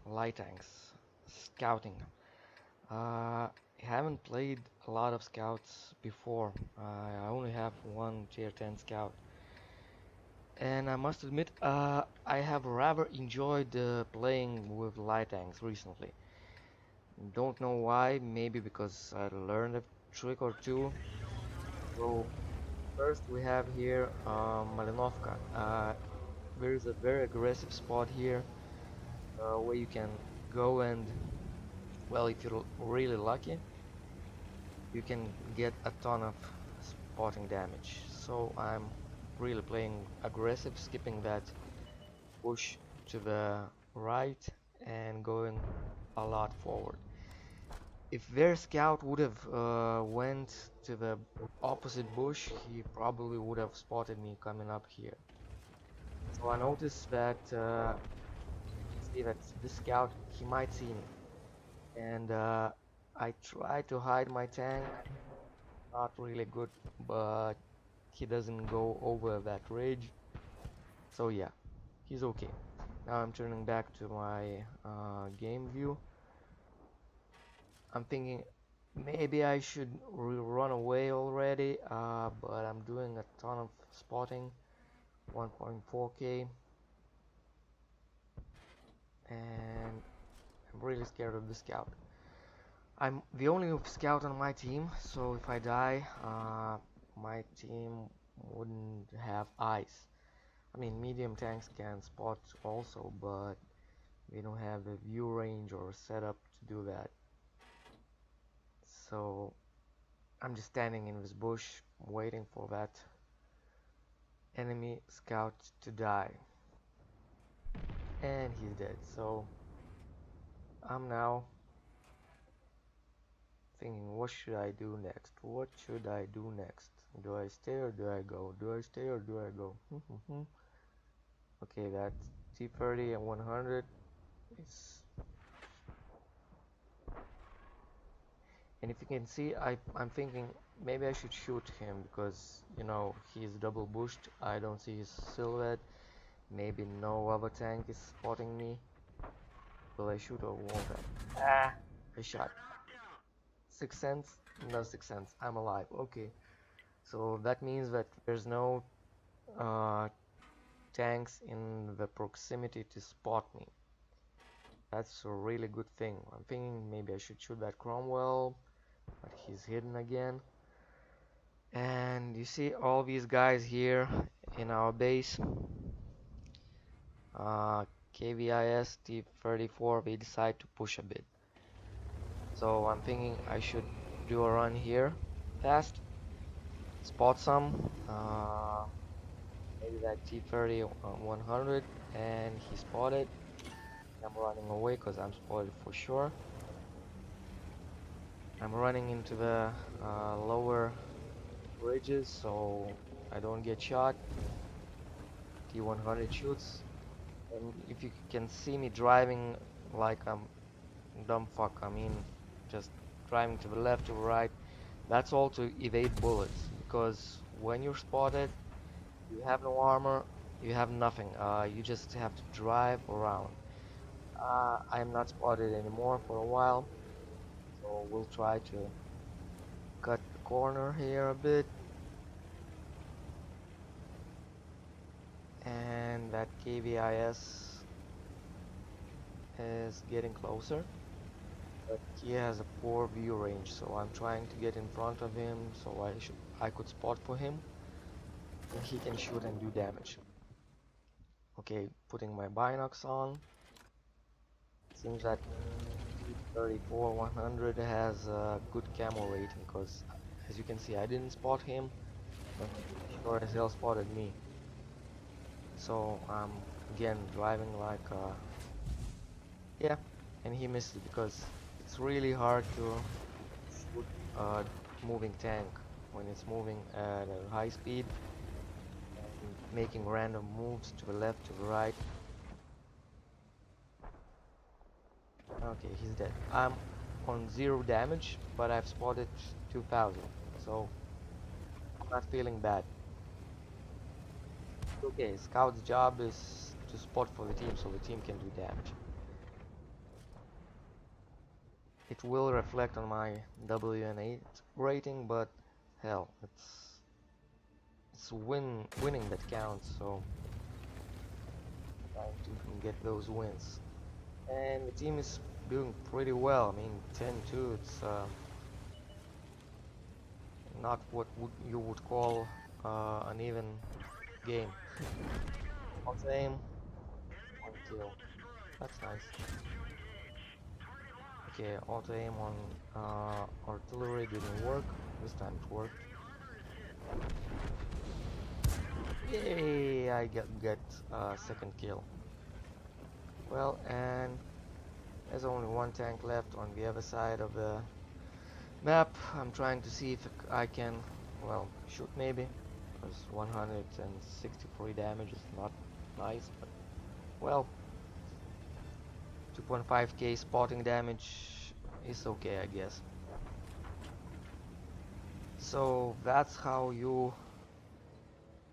light tanks, scouting. I haven't played a lot of scouts before. I only have one tier 10 scout. And I must admit, I have rather enjoyed playing with light tanks recently. Don't know why, maybe because I learned a trick or two. So first we have here Malinovka. There is a very aggressive spot here where you can go and, well, if you're really lucky, you can get a ton of spotting damage. So I'm really playing aggressive, skipping that push to the right and going a lot forward. If their scout would have went to the opposite bush, he probably would have spotted me coming up here. So I noticed that see that this scout, he might see me, and I try to hide my tank. Not really good, but he doesn't go over that ridge. So yeah, he's okay. Now I'm turning back to my game view. I'm thinking maybe I should run away already, but I'm doing a ton of spotting, 1.4k, and I'm really scared of the scout. I'm the only scout on my team, so if I die, my team wouldn't have eyes. I mean, medium tanks can spot also, but they don't have the view range or setup to do that. So I'm just standing in this bush waiting for that enemy scout to die. And he's dead. So I'm now thinking, what should I do next? What should I do next? Do I stay or do I go? Do I stay or do I go? Okay, that T30 and 100 is... And if you can see, I'm thinking maybe I should shoot him because, you know, he's double bushed. I don't see his silhouette. Maybe no other tank is spotting me. Will I shoot or won't I? Ah, I shot. Sixth sense? No sixth sense. I'm alive. Okay. So that means that there's no tanks in the proximity to spot me. That's a really good thing. I'm thinking maybe I should shoot that Cromwell, but he's hidden again. And you see all these guys here in our base. KVIS T34, they decide to push a bit. So I'm thinking I should do a run here fast, spot some, maybe that T30 100, and he spotted. I'm running away because I'm spotted for sure. I'm running into the lower ridges so I don't get shot. T100 shoots, and if you can see me driving like I'm dumb fuck, I mean just driving to the left to the right, that's all to evade bullets, because when you're spotted you have no armor, you have nothing, you just have to drive around. I'm not spotted anymore for a while, so we'll try to cut the corner here a bit, and that KVIS is getting closer, but he has a poor view range, so I'm trying to get in front of him so I could spot for him and he can shoot and do damage. Okay, putting my binocs on. Seems that 34 100 has a good camo rating, because as you can see I didn't spot him, but he sure as hell spotted me. So I'm again driving like yeah, and he missed it because it's really hard to shoot a moving tank when it's moving at a high speed and making random moves to the left, to the right. Okay, he's dead. I'm on 0 damage, but I've spotted 2000, so I'm not feeling bad. Okay, scout's job is to spot for the team so the team can do damage. it will reflect on my WN8 rating, but hell, it's winning that counts, so trying to get those wins. And the team is doing pretty well. I mean, 10-2, it's not what you would call an even game. Auto aim, one kill. That's nice. Okay, auto aim on artillery didn't work. This time it worked. Yay! I get second kill. Well, and there's only one tank left on the other side of the map. I'm trying to see if I can, well, shoot maybe, because 163 damage is not nice, but well, 2.5k spotting damage is okay, I guess. So that's how you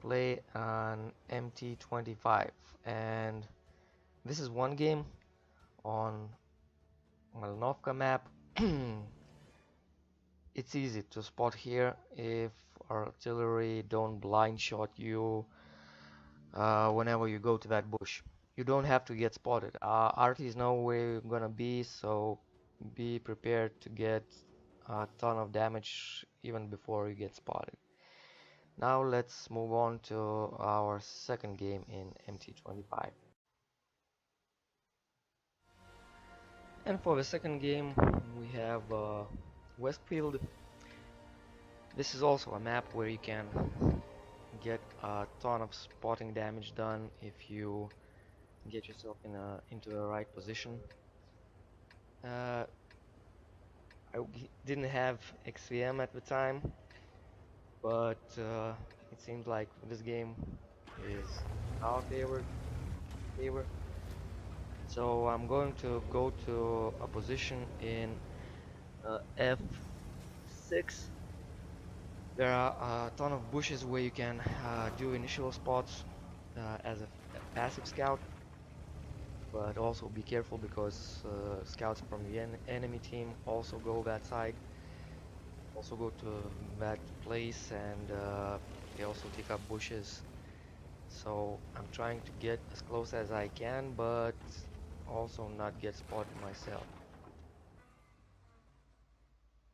play an MT-25, and this is one game on Malnovka map. It's easy to spot here if artillery don't blind shot you whenever you go to that bush. You don't have to get spotted. RTs know where you're gonna be, so be prepared to get a ton of damage even before you get spotted. Now let's move on to our second game in MT-25. And for the second game we have Westfield. This is also a map where you can get a ton of spotting damage done if you get yourself into the right position. I didn't have XVM at the time, but it seems like this game is our favor. So I'm going to go to a position in F6. There are a ton of bushes where you can do initial spots as a passive scout, but also be careful because scouts from the enemy team also go that side, also go to that place, and they also take up bushes. So I'm trying to get as close as I can, but also not get spotted myself.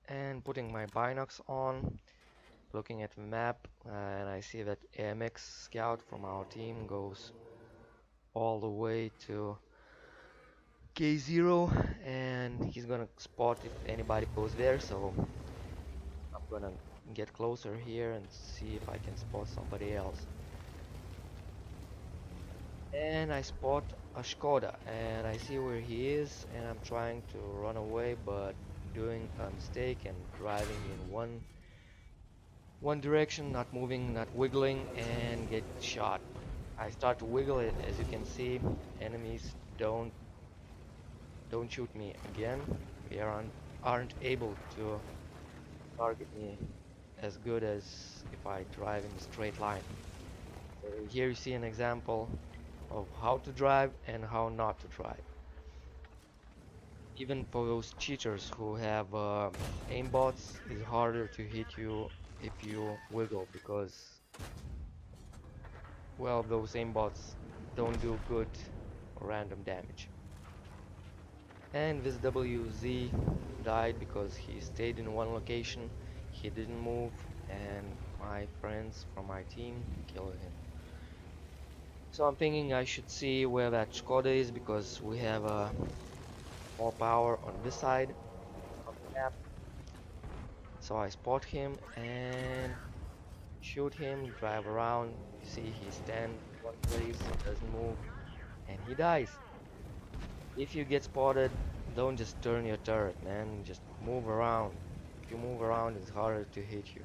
And putting my binocs on, looking at the map, and I see that AMX scout from our team goes all the way to K0, and he's gonna spot if anybody goes there, so I'm gonna get closer here and see if I can spot somebody else. And I spot a Skoda, and I see where he is, and I'm trying to run away, but doing a mistake and driving in one direction, not moving, not wiggling, and get shot. I start to wiggle it, as you can see. Enemies don't shoot me again. They aren't able to target me as good as if I drive in a straight line. So here you see an example of how to drive and how not to drive. Even for those cheaters who have aimbots, it's harder to hit you if you wiggle, because, well, those aimbots don't do good random damage. And this WZ died because he stayed in one location, he didn't move, and my friends from my team killed him. So I'm thinking I should see where that Skoda is, because we have more power on this side of the map. So I spot him and shoot him, drive around. You see he stands in one place, doesn't move, and he dies. If you get spotted, don't just turn your turret, man. Just move around. If you move around, it's harder to hit you.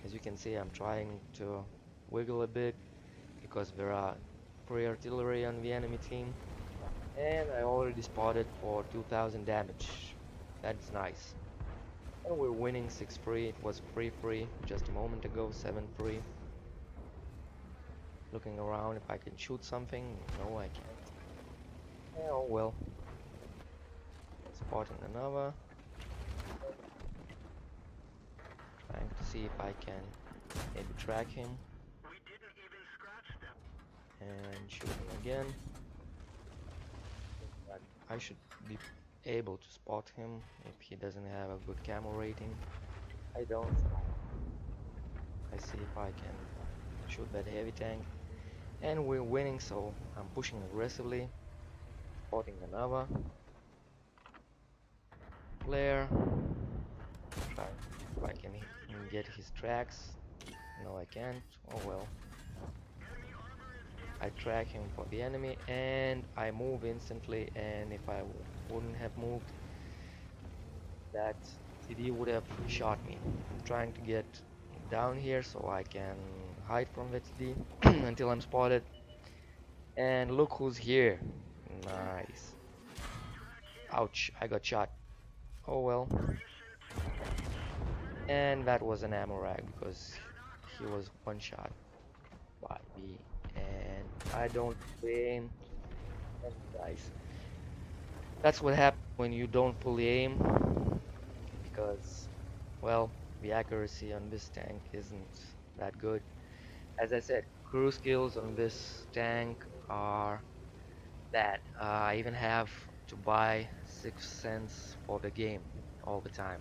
As you can see, I'm trying to wiggle a bit because there are free artillery on the enemy team, and I already spotted for 2000 damage. That's nice. And we're winning 6-3. It was 3-3 just a moment ago, 7-3. Looking around if I can shoot something. No, I can't. Oh well. spotting another, trying to see if I can maybe track him and shoot him again. But I should be able to spot him if he doesn't have a good camo rating. I don't. I see if I can shoot that heavy tank. And we're winning, so I'm pushing aggressively, spotting another player. Try if I can get his tracks. No, I can't. Oh well. I track him for the enemy and I move instantly, and if I wouldn't have moved, that TD would have shot me. I'm trying to get down here so I can hide from the TD until I'm spotted. And look who's here. Nice. Ouch, I got shot. Oh well. And that was an ammo rag because he was one shot by me. And I don't aim. And guys, that's what happens when you don't fully aim, because, well, the accuracy on this tank isn't that good. As I said, crew skills on this tank are bad. I even have to buy 6 cents for the game all the time.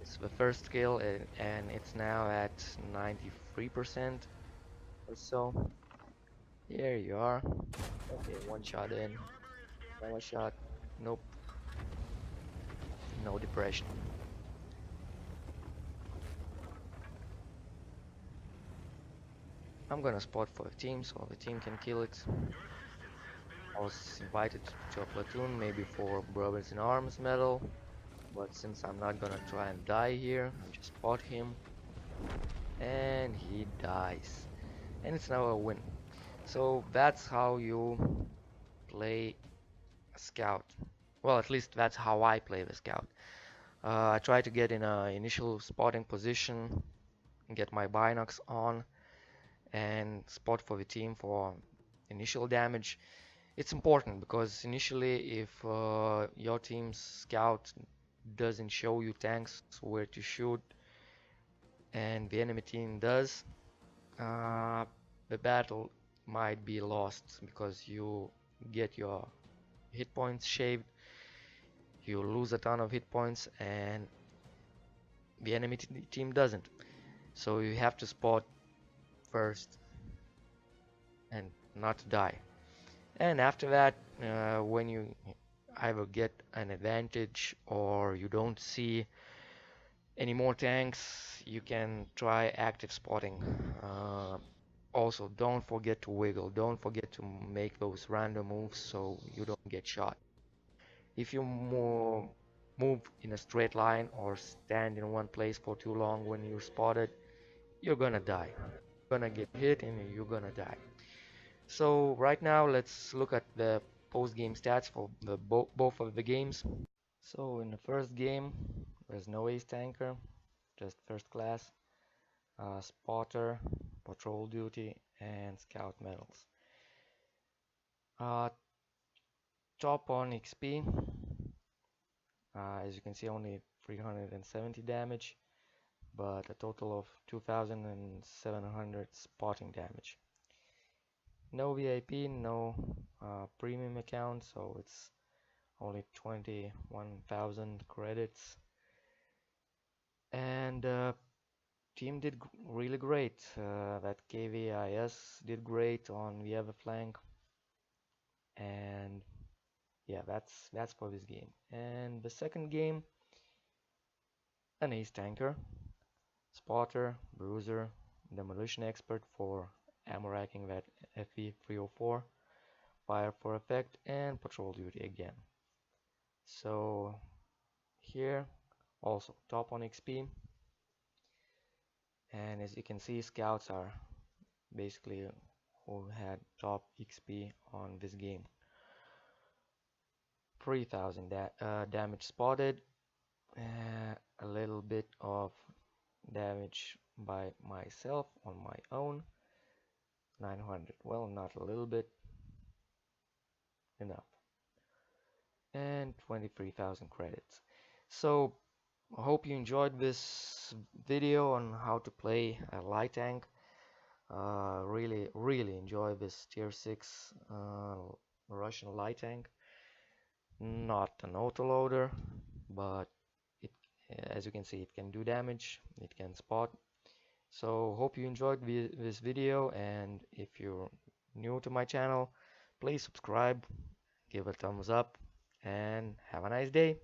It's the first skill, and it's now at 93% or so. Here you are. Okay, one shot in. Another shot. Nope. No depression. I'm gonna spot for a team so the team can kill it. I was invited to a platoon, maybe for Brothers in Arms medal, but since I'm not gonna try and die here, I just spot him, and he dies. And it's now a win. So that's how you play a scout. Well, at least that's how I play the scout. I try to get in a initial spotting position, get my binocs on, and spot for the team for initial damage. It's important because initially, if your team's scout doesn't show you tanks where to shoot, and the enemy team does, uh, the battle might be lost because you get your hit points shaved, you lose a ton of hit points, and the enemy team doesn't. So you have to spot first and not die. And after that, when you either get an advantage or you don't see any more tanks, you can try active spotting. Also, don't forget to wiggle. Don't forget to make those random moves so you don't get shot. If you move in a straight line or stand in one place for too long when you're spotted, you're gonna die. You're gonna get hit and you're gonna die. So right now, let's look at the post-game stats for the both of the games. So in the first game, there's no ace tanker, just first class, spotter, patrol duty, and scout medals. Uh, Top on XP, as you can see, only 370 damage, but a total of 2,700 spotting damage. No VIP, no premium account, so it's only 21,000 credits. And team did really great. That KVIS did great on the other flank, and yeah, that's for this game. And the second game, an ace tanker, spotter, bruiser, demolition expert for ammo racking that FE 304, fire for effect, and patrol duty again. So here also top on XP, and as you can see, scouts are basically who had top XP on this game. 3,000 damage spotted, a little bit of damage by myself on my own, 900. Well, not a little bit, enough. and 23,000 credits. So I hope you enjoyed this video on how to play a light tank. Really enjoy this tier 6 Russian light tank. Not an autoloader, but it, as you can see, it can do damage, it can spot. So hope you enjoyed this video, and if you're new to my channel, please subscribe, give a thumbs up, and have a nice day.